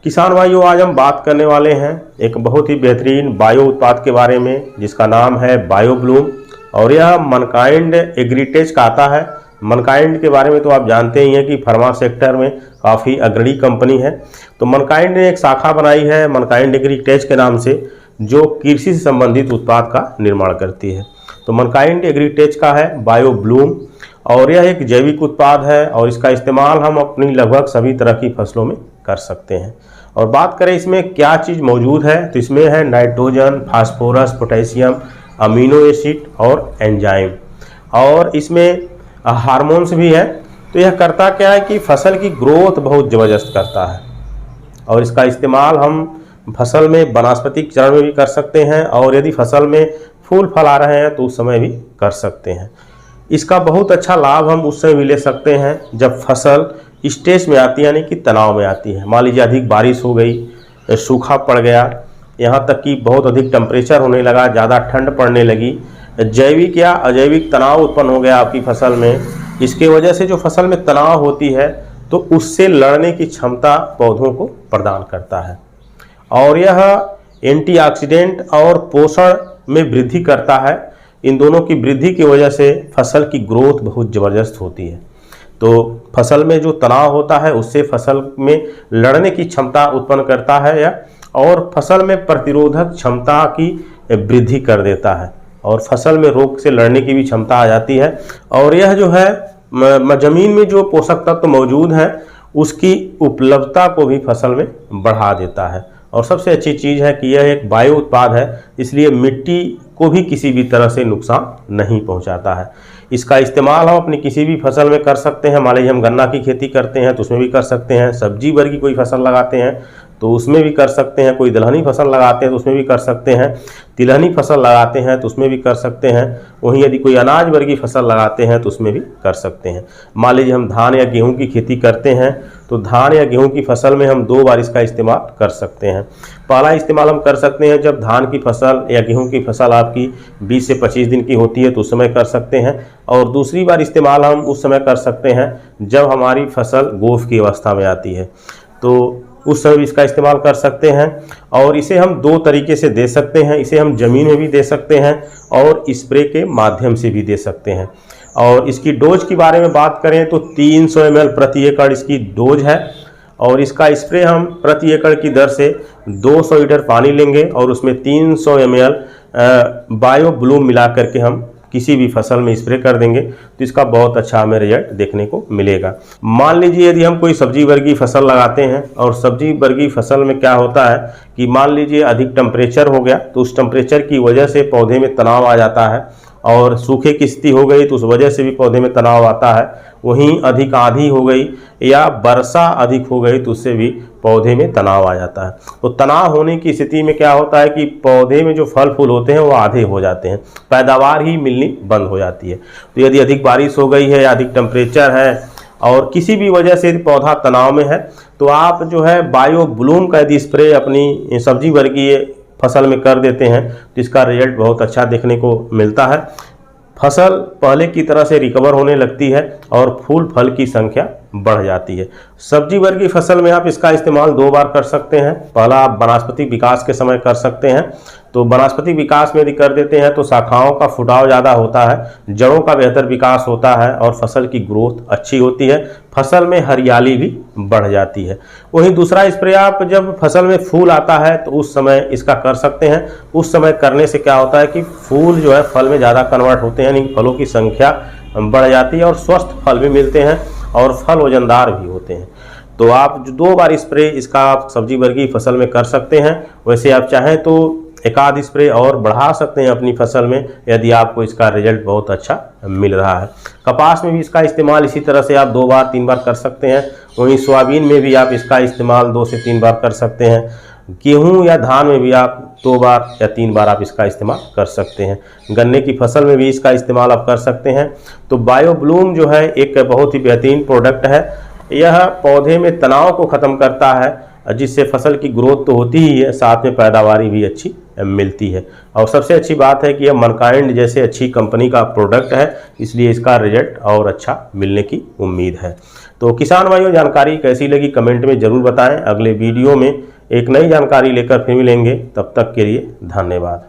किसान भाइयों, आज हम बात करने वाले हैं एक बहुत ही बेहतरीन बायो उत्पाद के बारे में जिसका नाम है बायो ब्लूम और यह मनकाइंड एग्रीटेज का आता है। मनकाइंड के बारे में तो आप जानते ही हैं कि फार्मा सेक्टर में काफ़ी अग्रणी कंपनी है। तो मनकाइंड ने एक शाखा बनाई है मनकाइंड एग्रीटेज के नाम से, जो कृषि से संबंधित उत्पाद का निर्माण करती है। तो मनकाइंड एग्रीटेज का है बायो ब्लूम और यह एक जैविक उत्पाद है और इसका इस्तेमाल हम अपनी लगभग सभी तरह की फसलों में कर सकते हैं। और बात करें इसमें क्या चीज़ मौजूद है, तो इसमें है nitrogen, phosphorus, potassium, amino acid और एंजाइम, और इसमें हार्मोन्स भी हैं। तो यह करता क्या है कि फसल की ग्रोथ बहुत ज़बरदस्त करता है और इसका इस्तेमाल हम फसल में वनस्पतिक चरण में भी कर सकते हैं और यदि फसल में फूल फल आ रहे हैं तो उस समय भी कर सकते हैं। इसका बहुत अच्छा लाभ हम उस समय भी ले सकते हैं जब फसल स्टेज में आती है, यानी कि तनाव में आती है। मान लीजिए अधिक बारिश हो गई, सूखा पड़ गया, यहाँ तक कि बहुत अधिक टेम्परेचर होने लगा, ज़्यादा ठंड पड़ने लगी, जैविक या अजैविक तनाव उत्पन्न हो गया आपकी फसल में। इसके वजह से जो फसल में तनाव होती है तो उससे लड़ने की क्षमता पौधों को प्रदान करता है और यह एंटीऑक्सीडेंट और पोषण में वृद्धि करता है। इन दोनों की वृद्धि की वजह से फसल की ग्रोथ बहुत ज़बरदस्त होती है। तो फसल में जो तनाव होता है उससे फसल में लड़ने की क्षमता उत्पन्न करता है और फसल में प्रतिरोधक क्षमता की वृद्धि कर देता है और फसल में रोग से लड़ने की भी क्षमता आ जाती है। और यह जो है ज़मीन में जो पोषक तत्व मौजूद हैं उसकी उपलब्धता को भी फसल में बढ़ा देता है। और सबसे अच्छी चीज़ है कि यह एक बायो उत्पाद है, इसलिए मिट्टी को भी किसी भी तरह से नुकसान नहीं पहुंचाता है। इसका इस्तेमाल हम अपनी किसी भी फसल में कर सकते हैं। मान लीजिए हम गन्ना की खेती करते हैं तो उसमें भी कर सकते हैं, सब्जी वर्ग की कोई फसल लगाते हैं तो उसमें भी कर सकते हैं, कोई दलहनी फसल लगाते हैं तो उसमें भी कर सकते हैं, तिलहनी फसल लगाते हैं तो उसमें भी कर सकते हैं। वहीं यदि कोई अनाज वर्गीय फसल लगाते हैं तो उसमें भी कर सकते हैं। मान लीजिए हम धान या गेहूं की खेती करते हैं तो धान या गेहूं की फसल में हम 2 बार इसका इस्तेमाल कर सकते हैं। पहला इस्तेमाल हम कर सकते हैं जब धान की फसल या गेहूं की फसल आपकी 20 से 25 दिन की होती है तो उस समय कर सकते हैं, और दूसरी बार इस्तेमाल हम उस समय कर सकते हैं जब हमारी फसल गोफ की अवस्था में आती है, तो उस समय भी इसका इस्तेमाल कर सकते हैं। और इसे हम 2 तरीके से दे सकते हैं, इसे हम ज़मीन में भी दे सकते हैं और स्प्रे के माध्यम से भी दे सकते हैं। और इसकी डोज के बारे में बात करें तो 300 ml प्रति एकड़ इसकी डोज है और इसका स्प्रे हम प्रति एकड़ की दर से 200 लीटर पानी लेंगे और उसमें 300 ml बायो ब्लूम मिला करके हम किसी भी फसल में स्प्रे कर देंगे तो इसका बहुत अच्छा हमें रिजल्ट देखने को मिलेगा। मान लीजिए यदि हम कोई सब्जी वर्गीय फसल लगाते हैं और सब्जी वर्गीय फसल में क्या होता है कि मान लीजिए अधिक टेम्परेचर हो गया तो उस टेम्परेचर की वजह से पौधे में तनाव आ जाता है और सूखे की स्थिति हो गई तो उस वजह से भी पौधे में तनाव आता है। वहीं अधिक आंधी हो गई या वर्षा अधिक हो गई तो उससे भी पौधे में तनाव आ जाता है। तो तनाव होने की स्थिति में क्या होता है कि पौधे में जो फल फूल होते हैं वो आधे हो जाते हैं, पैदावार ही मिलनी बंद हो जाती है। तो यदि अधिक बारिश हो गई है या अधिक टेम्परेचर है और किसी भी वजह से यदि पौधा तनाव में है तो आप जो है बायो ब्लूम का यदि स्प्रे अपनी सब्जी वर्गीय फसल में कर देते हैं तो इसका रिजल्ट बहुत अच्छा देखने को मिलता है। फसल पहले की तरह से रिकवर होने लगती है और फूल फल की संख्या बढ़ जाती है। सब्जी वर्गीय फसल में आप इसका इस्तेमाल 2 बार कर सकते हैं। पहला आप वनस्पतिक विकास के समय कर सकते हैं, तो वनस्पतिक विकास में यदि कर देते हैं तो शाखाओं का फुटाव ज़्यादा होता है, जड़ों का बेहतर विकास होता है और फसल की ग्रोथ अच्छी होती है, फसल में हरियाली भी बढ़ जाती है। वहीं दूसरा स्प्रे आप जब फसल में फूल आता है तो उस समय इसका कर सकते हैं। उस समय करने से क्या होता है कि फूल जो है फल में ज़्यादा कन्वर्ट होते हैं, यानी फलों की संख्या बढ़ जाती है और स्वस्थ फल भी मिलते हैं और फल वजनदार भी होते हैं। तो आप 2 बार स्प्रे इसका आप सब्जी वर्गीय फसल में कर सकते हैं। वैसे आप चाहें तो एक आध स्प्रे और बढ़ा सकते हैं अपनी फसल में यदि आपको इसका रिजल्ट बहुत अच्छा मिल रहा है। कपास में भी इसका इस्तेमाल इसी तरह से आप 2 बार 3 बार कर सकते हैं। वहीं सोयाबीन में भी आप इसका इस्तेमाल 2 से 3 बार कर सकते हैं। गेहूं या धान में भी आप 2 बार या 3 बार आप इसका इस्तेमाल कर सकते हैं। गन्ने की फसल में भी इसका इस्तेमाल आप कर सकते हैं। तो बायो ब्लूम जो है एक बहुत ही बेहतरीन प्रोडक्ट है। यह पौधे में तनाव को ख़त्म करता है जिससे फसल की ग्रोथ तो होती ही है, साथ में पैदावारी भी अच्छी मिलती है। और सबसे अच्छी बात है कि यह मनकाइंड जैसे अच्छी कंपनी का प्रोडक्ट है, इसलिए इसका रिजल्ट और अच्छा मिलने की उम्मीद है। तो किसान भाइयों, जानकारी कैसी लगी कमेंट में ज़रूर बताएं। अगले वीडियो में एक नई जानकारी लेकर फिर मिलेंगे, तब तक के लिए धन्यवाद।